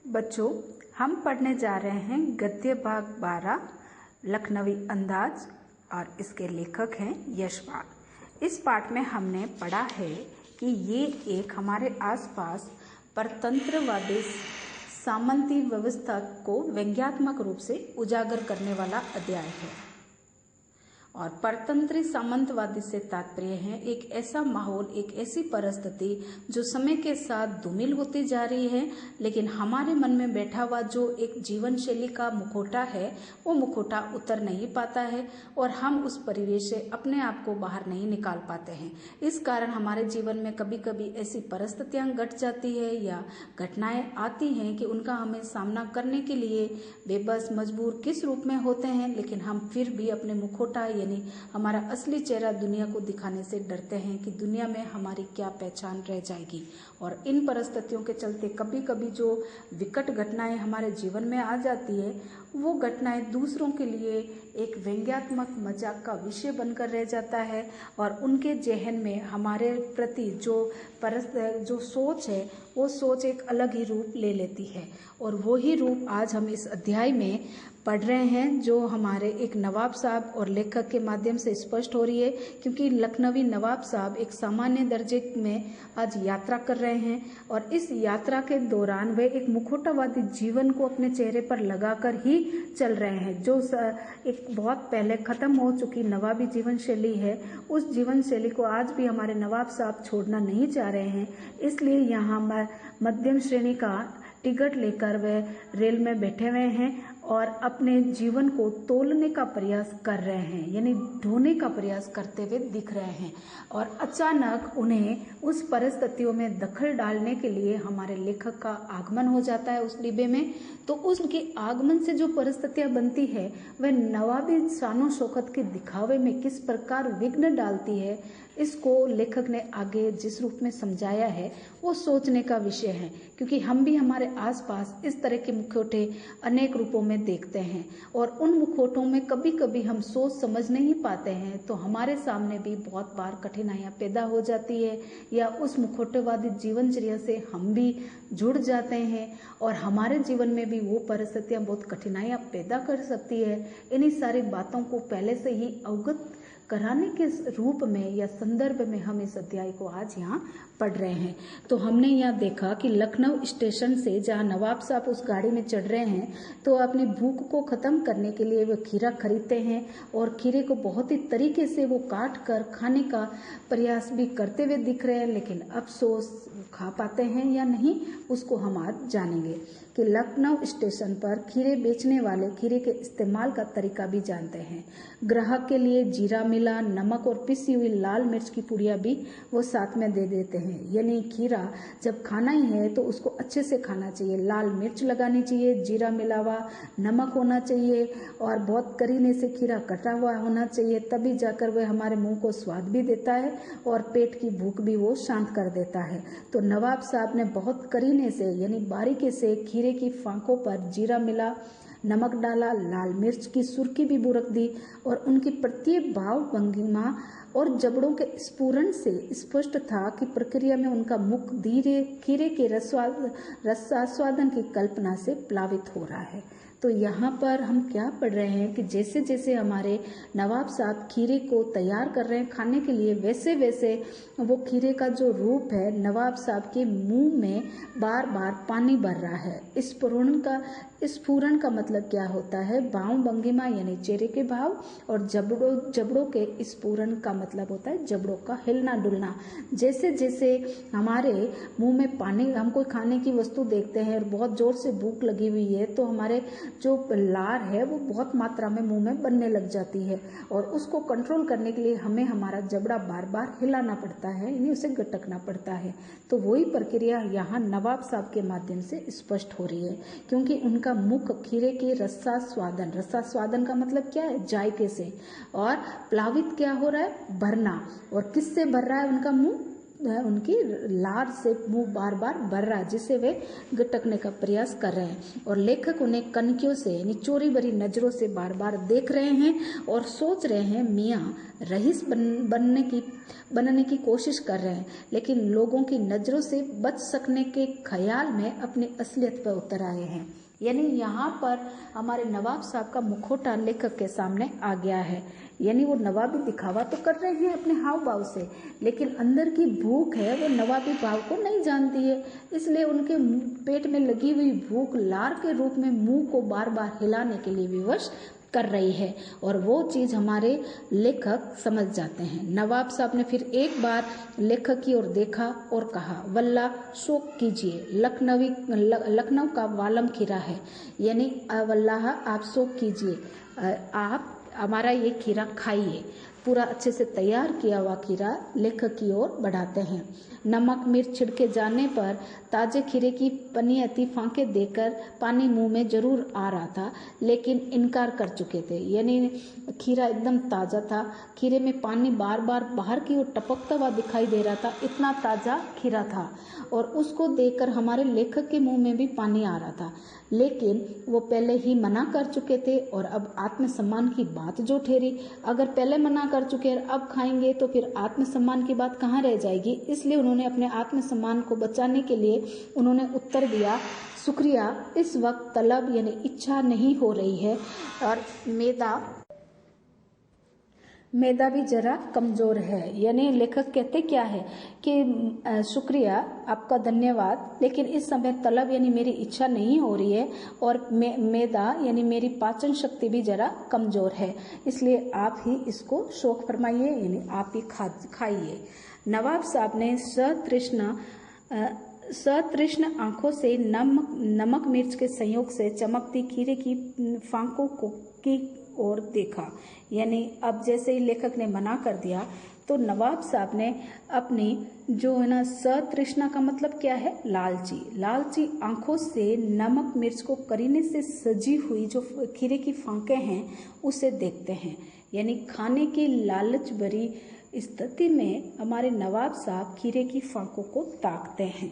बच्चों, हम पढ़ने जा रहे हैं गद्य भाग 12 लखनवी अंदाज और इसके लेखक हैं यशपाल। इस पाठ में हमने पढ़ा है कि ये एक हमारे आसपास परतंत्रवादी सामंती व्यवस्था को व्यंग्यात्मक रूप से उजागर करने वाला अध्याय है। और परतंत्री सामंतवादी से तात्पर्य है एक ऐसा माहौल, एक ऐसी परिस्थिति जो समय के साथ धूमिल होती जा रही है, लेकिन हमारे मन में बैठा हुआ जो एक जीवन शैली का मुखौटा है वो मुखौटा उतर नहीं पाता है और हम उस परिवेश से अपने आप को बाहर नहीं निकाल पाते हैं। इस कारण हमारे जीवन में कभी कभी ऐसी परिस्थितियां घट जाती है या घटनाएं आती हैं कि उनका हमें सामना करने के लिए बेबस मजबूर किस रूप में होते हैं, लेकिन हम फिर भी अपने मुखौटा यानी हमारा असली चेहरा दुनिया को दिखाने से डरते हैं कि दुनिया में हमारी क्या पहचान रह जाएगी। और इन परिस्थितियों के चलते कभी कभी जो विकट घटनाएं हमारे जीवन में आ जाती है वो घटनाएं दूसरों के लिए एक व्यंग्यात्मक मजाक का विषय बनकर रह जाता है और उनके जहन में हमारे प्रति जो सोच है वो सोच एक अलग ही रूप ले लेती है। और वो ही रूप आज हम इस अध्याय में पढ़ रहे हैं जो हमारे एक नवाब साहब और लेखक के माध्यम से स्पष्ट हो रही है, क्योंकि लखनवी नवाब साहब एक सामान्य दर्जे में आज यात्रा कर रहे हैं और इस यात्रा के दौरान वे एक मुखौटावादी जीवन को अपने चेहरे पर लगाकर ही चल रहे हैं। जो एक बहुत पहले खत्म हो चुकी नवाबी जीवन शैली है, उस जीवन शैली को आज भी हमारे नवाब साहब छोड़ना नहीं चाह रहे हैं। इसलिए यहाँ मध्यम श्रेणी का टिकट लेकर वे रेल में बैठे हुए हैं और अपने जीवन को तोलने का प्रयास कर रहे हैं, यानी ढोने का प्रयास करते हुए दिख रहे हैं। और अचानक उन्हें उस परिस्थितियों में दखल डालने के लिए हमारे लेखक का आगमन हो जाता है उस डिब्बे में। तो उसके आगमन से जो परिस्थितियां बनती है वह नवाबी शानो शौकत के दिखावे में किस प्रकार विघ्न डालती है, इसको लेखक ने आगे जिस रूप में समझाया है वो सोचने का विषय है, क्योंकि हम भी हमारे आसपास इस तरह के मुखौटे अनेक रूपों में देखते हैं और उन मुखौटों में कभी कभी हम सोच समझ नहीं पाते हैं तो हमारे सामने भी बहुत बार कठिनाइयां पैदा हो जाती है या उस मुखौटेवादी जीवनचर्या से हम भी जुड़ जाते हैं और हमारे जीवन में भी वो परिस्थितियां बहुत कठिनाइयां पैदा कर सकती है। इन्हीं सारी बातों को पहले से ही अवगत कराने के रूप में या संदर्भ में हम इस अध्याय को आज यहाँ पढ़ रहे हैं। तो हमने यहाँ देखा कि लखनऊ स्टेशन से जहाँ नवाब साहब उस गाड़ी में चढ़ रहे हैं तो अपनी भूख को खत्म करने के लिए वो खीरा खरीदते हैं और खीरे को बहुत ही तरीके से वो काट कर खाने का प्रयास भी करते हुए दिख रहे हैं, लेकिन अफसोस खा पाते हैं या नहीं उसको हम आज जानेंगे। कि लखनऊ स्टेशन पर खीरे बेचने वाले खीरे के इस्तेमाल का तरीका भी जानते हैं। ग्राहक के लिए जीरा मिला, नमक और पिसी हुई लाल मिर्च की पुड़िया भी वो साथ में दे देते हैं। यानी खीरा जब खाना ही है तो उसको अच्छे से खाना चाहिए, लाल मिर्च लगानी चाहिए, जीरा मिला हुआ नमक होना चाहिए और बहुत करीने से खीरा कटा हुआ होना चाहिए, तभी जाकर वह हमारे मुंह को स्वाद भी देता है और पेट की भूख भी वो शांत कर देता है। तो नवाब साहब ने बहुत करीने से यानी बारीकी से खीरे की फांकों पर जीरा मिला, नमक डाला, लाल मिर्च की सुर्खी भी बुरक दी और उनकी प्रत्येक भाव भंगिमा और जबड़ों के स्फुरण से स्पष्ट था कि प्रक्रिया में उनका मुख धीरे खीरे के रसास्वादन की कल्पना से प्लावित हो रहा है। तो यहाँ पर हम क्या पढ़ रहे हैं कि जैसे जैसे हमारे नवाब साहब खीरे को तैयार कर रहे हैं खाने के लिए, वैसे वैसे वो खीरे का जो रूप है नवाब साहब के मुंह में बार बार पानी भर रहा है। स्फुरण का मतलब क्या होता है? भाव भंगिमा यानी चेहरे के भाव और जबड़ों के स्फुरण का मतलब होता है जबड़ों का हिलना डुलना। जैसे जैसे हमारे मुंह में पानी, हम कोई खाने की वस्तु देखते हैं और बहुत जोर से भूख लगी हुई है तो हमारे जो लार है वो बहुत मात्रा में मुंह में बनने लग जाती है और उसको कंट्रोल करने के लिए हमें हमारा जबड़ा बार बार हिलाना पड़ता है, यानी उसे गटकना पड़ता है। तो वही प्रक्रिया यहाँ नवाब साहब के माध्यम से स्पष्ट हो रही है, क्योंकि उनका मुख खीरे के रसास्वादन का मतलब क्या है? जायके से। और प्लावित क्या हो रहा है? भरना। और किससे भर रहा है उनका मुंह? उनकी लार से मुंह बार बार भर रहा है, जिसे वे गटकने का प्रयास कर रहे हैं। और लेखक उन्हें कनकियों से यानी चोरी भरी नजरों से बार बार देख रहे हैं और सोच रहे हैं मियाँ रईस बनने की कोशिश कर रहे हैं, लेकिन लोगों की नजरों से बच सकने के ख्याल में अपनी असलियत पर उतर आए हैं। यानी यहाँ पर हमारे नवाब साहब का मुखौटा लेखक के सामने आ गया है। यानी वो नवाबी दिखावा तो कर रहे हैं अपने हाव भाव से, लेकिन अंदर की भूख है वो नवाबी भाव को नहीं जानती है। इसलिए उनके पेट में लगी हुई भूख लार के रूप में मुंह को बार बार हिलाने के लिए विवश कर रही है, और वो चीज हमारे लेखक समझ जाते हैं। नवाब साहब ने फिर एक बार लेखक की ओर देखा और कहा, वल्ला शोक कीजिए, लखनऊ का वालम खीरा है। यानी वल्लाह आप शोक कीजिए, आप हमारा ये खीरा खाइए। पूरा अच्छे से तैयार किया हुआ खीरा लेखक की ओर बढ़ाते हैं। नमक मिर्च छिड़के जाने पर ताजे खीरे की पनियती फांके देकर पानी मुंह में जरूर आ रहा था, लेकिन इनकार कर चुके थे। यानी खीरा एकदम ताज़ा था, खीरे में पानी बार बार बाहर की ओर टपकता हुआ दिखाई दे रहा था, इतना ताज़ा खीरा था। और उसको देखकर हमारे लेखक के मुंह में भी पानी आ रहा था, लेकिन वो पहले ही मना कर चुके थे। और अब आत्मसम्मान की बात जो ठहरी, अगर पहले मना कर चुके और अब खाएंगे तो फिर आत्मसम्मान की बात कहाँ रह जाएगी। इसलिए उन्होंने अपने आत्मसम्मान को बचाने के लिए उन्होंने उत्तर दिया, शुक्रिया, इस वक्त तलब यानी इच्छा नहीं हो रही है, और मैदा भी जरा कमजोर है। यानी लेखक कहते क्या है कि शुक्रिया, आपका धन्यवाद, लेकिन इस समय तलब यानी मेरी इच्छा नहीं हो रही है, और मैदा यानी मेरी पाचन शक्ति भी जरा कमजोर है, इसलिए आप ही इसको शौक फरमाइए, यानी आप ही खाइए। नवाब साहब ने सतृष्ण आंखों से नमक मिर्च के संयोग से चमकती खीरे की फांकों की ओर देखा। यानी अब जैसे ही लेखक ने मना कर दिया तो नवाब साहब ने अपनी जो है ना, सतृष्णा का मतलब क्या है, लालची आंखों से नमक मिर्च को करीने से सजी हुई जो खीरे की फांके हैं उसे देखते हैं। यानी खाने की लालच भरी स्थिति में हमारे नवाब साहब खीरे की फांकों को ताकते हैं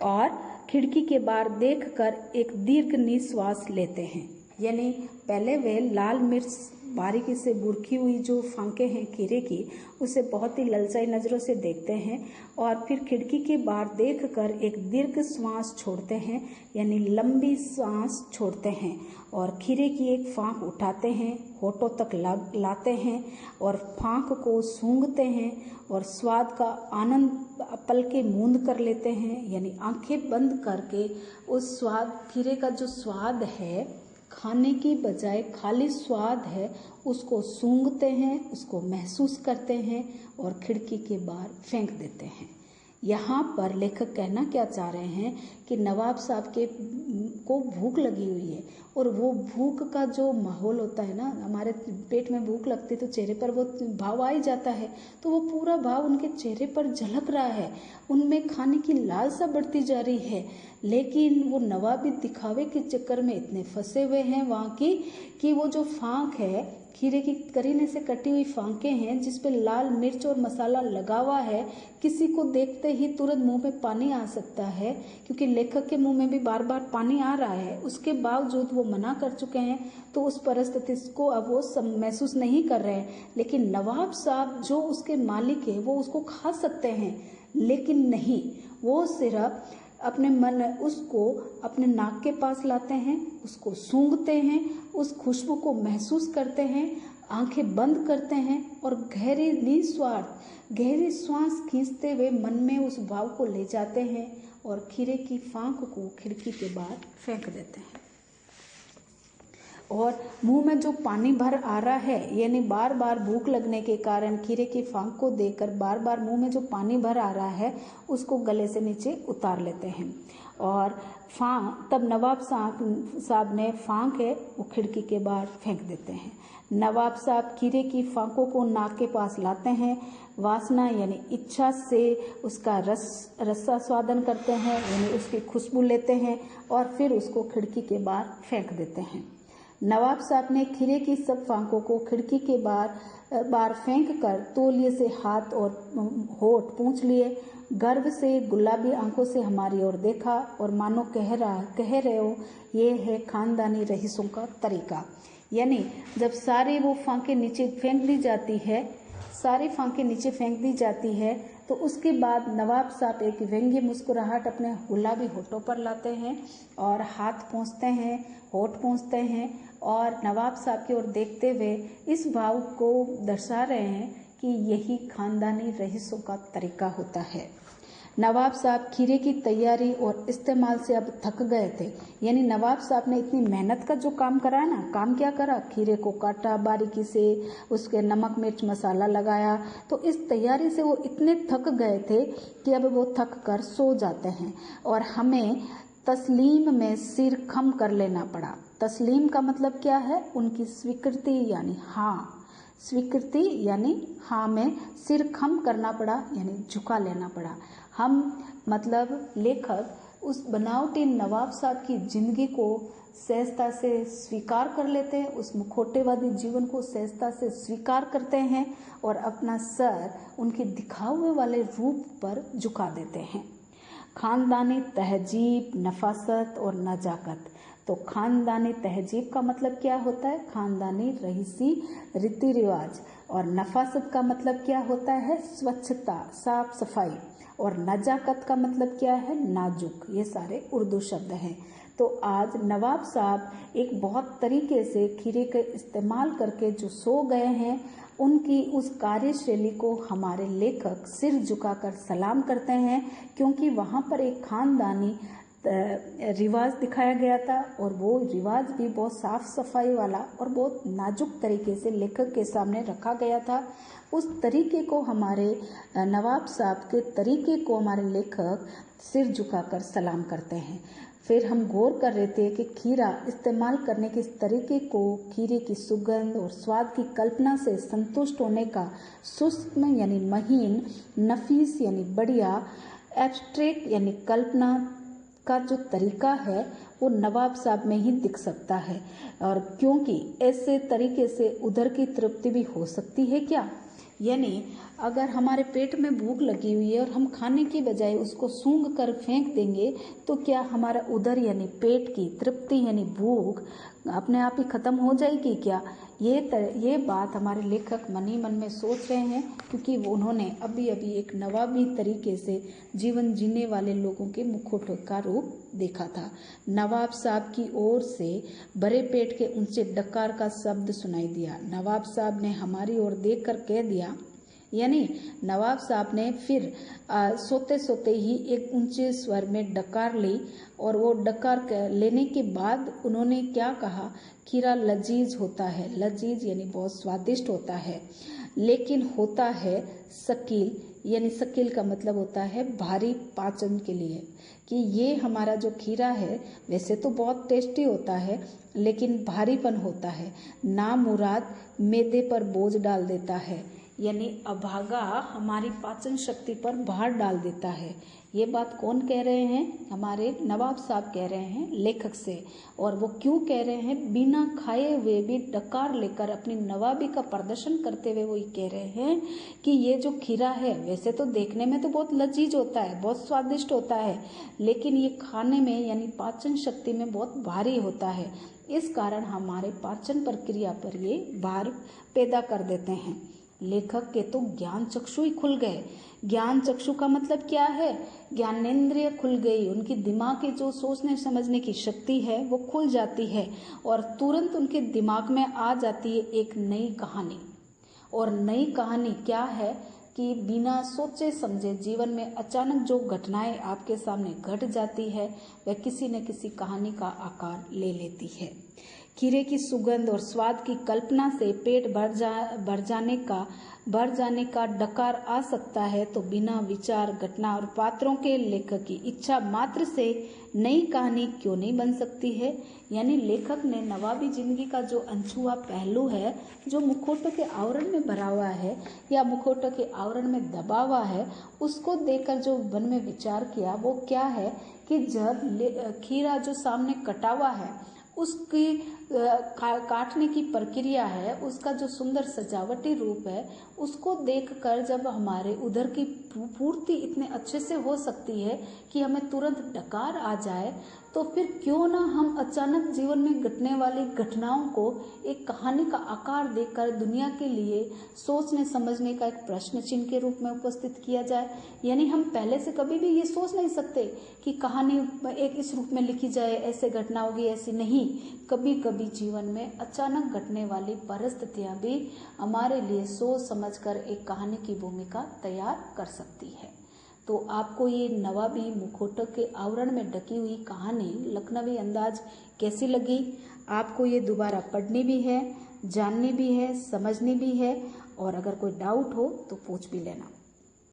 और खिड़की के बाहर देखकर एक दीर्घ निश्वास लेते हैं। यानी पहले वे लाल मिर्च बारीकी से बुरखी हुई जो फांके हैं खीरे की, उसे बहुत ही ललचाई नज़रों से देखते हैं और फिर खिड़की के बाहर देखकर एक दीर्घ श्वास छोड़ते हैं, यानी लंबी सांस छोड़ते हैं, और खीरे की एक फांक उठाते हैं, होठों तक लाते हैं और फांक को सूंघते हैं और स्वाद का आनंद पलके मूंद कर लेते हैं। यानी आंखें बंद करके उस स्वाद, खीरे का जो स्वाद है, खाने की बजाय खाली स्वाद है, उसको सूंघते हैं, उसको महसूस करते हैं और खिड़की के बाहर फेंक देते हैं। यहाँ पर लेखक कहना क्या चाह रहे हैं कि नवाब साहब को भूख लगी हुई है, और वो भूख का जो माहौल होता है ना, हमारे पेट में भूख लगती है तो चेहरे पर वो भाव आ ही जाता है, तो वो पूरा भाव उनके चेहरे पर झलक रहा है, उनमें खाने की लालसा बढ़ती जा रही है, लेकिन वो नवाबी दिखावे के चक्कर में इतने फंसे हुए हैं वहाँ की कि वो जो फांक है, खीरे की करीने से कटी हुई फांके हैं जिस पे लाल मिर्च और मसाला लगा हुआ है, किसी को देखते ही तुरंत मुंह में पानी आ सकता है, क्योंकि लेखक के मुंह में भी बार बार पानी आ रहा है। उसके बावजूद वो मना कर चुके हैं, तो उस परिस्थिति को अब वो महसूस नहीं कर रहे हैं। लेकिन नवाब साहब जो उसके मालिक है वो उसको खा सकते हैं, लेकिन नहीं, वो सिर्फ अपने मन उसको अपने नाक के पास लाते हैं, उसको सूंघते हैं, उस खुशबू को महसूस करते हैं, आंखें बंद करते हैं और गहरी श्वास खींचते हुए मन में उस भाव को ले जाते हैं और खीरे की फांक को खिड़की के बाहर फेंक देते हैं। और मुंह में जो पानी भर आ रहा है, यानी बार बार भूख लगने के कारण खीरे की फांक को देखकर बार बार मुंह में जो पानी भर आ रहा है उसको गले से नीचे उतार लेते हैं। और तब नवाब साहब ने फांक है वो खिड़की के बाहर फेंक देते हैं। नवाब साहब खीरे की फांकों को नाक के पास लाते हैं, वासना यानी इच्छा से उसका रसास्वादन करते हैं, यानी उसकी खुशबू लेते हैं और फिर उसको खिड़की के बाहर फेंक देते हैं। नवाब साहब ने खीरे की सब फांकों को खिड़की के बाहर बार फेंक कर तौलिए से हाथ और होठ पोंछ लिए, गर्व से गुलाबी आंखों से हमारी ओर देखा और मानो कह रहे हो ये है खानदानी रईसों का तरीका। यानी जब सारी वो फांके नीचे फेंक दी जाती है, सारी फांके नीचे फेंक दी जाती है, तो उसके बाद नवाब साहब एक व्यंग्य मुस्कुराहट अपने गुलाबी होठों पर लाते हैं और हाथ पोंछते हैं, होठ पोंछते हैं और नवाब साहब की ओर देखते हुए इस भाव को दर्शा रहे हैं कि यही खानदानी रईसों का तरीका होता है। नवाब साहब खीरे की तैयारी और इस्तेमाल से अब थक गए थे। यानी नवाब साहब ने इतनी मेहनत का जो काम करा है ना, काम क्या करा, खीरे को काटा बारीकी से, उसके नमक मिर्च मसाला लगाया, तो इस तैयारी से वो इतने थक गए थे कि अब वो थक कर सो जाते हैं और हमें तस्लीम में सिर खम कर लेना पड़ा। तस्लीम का मतलब क्या है, उनकी स्वीकृति यानी हाँ, स्वीकृति यानी हाँ में सिर खम करना पड़ा, यानी झुका लेना पड़ा। हम मतलब लेखक उस बनावटी नवाब साहब की जिंदगी को सहजता से स्वीकार कर लेते हैं, उस मुखौटेवादी जीवन को सहजता से स्वीकार करते हैं और अपना सर उनके दिखावे वाले रूप पर झुका देते हैं। खानदानी तहजीब, नफासत और नजाकत। तो खानदानी तहजीब का मतलब क्या होता है, खानदानी रईसी रीति रिवाज, और नफासत का मतलब क्या होता है, स्वच्छता, साफ सफाई, और नजाकत का मतलब क्या है, नाजुक। ये सारे उर्दू शब्द हैं। तो आज नवाब साहब एक बहुत तरीके से खीरे के इस्तेमाल करके जो सो गए हैं, उनकी उस कार्यशैली को हमारे लेखक सिर झुकाकर सलाम करते हैं, क्योंकि वहाँ पर एक खानदानी रिवाज दिखाया गया था और वो रिवाज भी बहुत साफ सफाई वाला और बहुत नाजुक तरीके से लेखक के सामने रखा गया था। उस तरीके को हमारे नवाब साहब के तरीके को हमारे लेखक सिर झुकाकर सलाम करते हैं। फिर हम गौर कर रहे थे कि खीरा इस्तेमाल करने के इस तरीके को खीरे की सुगंध और स्वाद की कल्पना से संतुष्ट होने का सूक्ष्म यानी महीन, नफीस यानी बढ़िया, एब्स्ट्रैक्ट यानी कल्पना का जो तरीका है वो नवाब साहब में ही दिख सकता है। और क्योंकि ऐसे तरीके से उधर की तृप्ति भी हो सकती है क्या, यानी अगर हमारे पेट में भूख लगी हुई है और हम खाने की बजाय उसको सूंघ कर फेंक देंगे तो क्या हमारा उदर यानी पेट की तृप्ति यानी भूख अपने आप ही खत्म हो जाएगी क्या। ये बात हमारे लेखक मन ही मन में सोच रहे हैं, क्योंकि उन्होंने अभी अभी एक नवाबी तरीके से जीवन जीने वाले लोगों के मुखौटों का रूप देखा था। नवाब साहब की ओर से बड़े पेट के ऊंचे डकार का शब्द सुनाई दिया। नवाब साहब ने हमारी ओर देखकर कह दिया, यानी नवाब साहब ने फिर सोते सोते ही एक ऊंचे स्वर में डकार ली और वो डकार लेने के बाद उन्होंने क्या कहा, खीरा लजीज होता है, लजीज यानी बहुत स्वादिष्ट होता है, लेकिन होता है शकील, यानी शकील का मतलब होता है भारी पाचन के लिए, कि ये हमारा जो खीरा है वैसे तो बहुत टेस्टी होता है लेकिन भारीपन होता है, नामुराद मैदे पर बोझ डाल देता है, यानी अभागा हमारी पाचन शक्ति पर भार डाल देता है। ये बात कौन कह रहे हैं, हमारे नवाब साहब कह रहे हैं लेखक से। और वो क्यों कह रहे हैं, बिना खाए हुए भी डकार लेकर अपनी नवाबी का प्रदर्शन करते हुए वो ये कह रहे हैं कि ये जो खीरा है वैसे तो देखने में तो बहुत लजीज होता है, बहुत स्वादिष्ट होता है, लेकिन ये खाने में यानी पाचन शक्ति में बहुत भारी होता है। इस कारण हमारे पाचन प्रक्रिया पर ये भार पैदा कर देते हैं। लेखक के तो ज्ञान चक्षु ही खुल गए। ज्ञान चक्षु का मतलब क्या है, ज्ञानेंद्रिय खुल गई, उनकी दिमाग की जो सोचने समझने की शक्ति है वो खुल जाती है और तुरंत उनके दिमाग में आ जाती है एक नई कहानी। और नई कहानी क्या है कि बिना सोचे समझे जीवन में अचानक जो घटनाएं आपके सामने घट जाती है वह किसी न किसी कहानी का आकार ले लेती है। खीरे की सुगंध और स्वाद की कल्पना से पेट भर जाने का डकार आ सकता है, तो बिना विचार, घटना और पात्रों के लेखक की इच्छा मात्र से नई कहानी क्यों नहीं बन सकती है। यानी लेखक ने नवाबी जिंदगी का जो अनछुआ पहलू है, जो मुखौटों के आवरण में भरा हुआ है या मुखौटों के आवरण में दबा हुआ है, उसको देखकर जो मन में विचार किया वो क्या है कि जब खीरा जो सामने कटा हुआ है उसकी काटने की प्रक्रिया है, उसका जो सुंदर सजावटी रूप है, उसको देखकर जब हमारे उधर की पूर्ति इतने अच्छे से हो सकती है कि हमें तुरंत डकार आ जाए, तो फिर क्यों ना हम अचानक जीवन में घटने वाली घटनाओं को एक कहानी का आकार देकर दुनिया के लिए सोचने समझने का एक प्रश्न चिन्ह के रूप में उपस्थित किया जाए। यानी हम पहले से कभी भी ये सोच नहीं सकते कि कहानी एक इस रूप में लिखी जाए, ऐसे घटना होगी, ऐसी नहीं। कभी कभी जीवन में अचानक घटने वाली परिस्थितियां भी हमारे लिए सोच समझकर एक कहानी की भूमिका तैयार कर सकती है। तो आपको ये नवाबी मुखौटों के आवरण में ढकी हुई कहानी लखनवी अंदाज कैसी लगी? आपको ये दोबारा पढ़नी भी है, जाननी भी है, समझनी भी है, और अगर कोई डाउट हो तो पूछ भी लेना।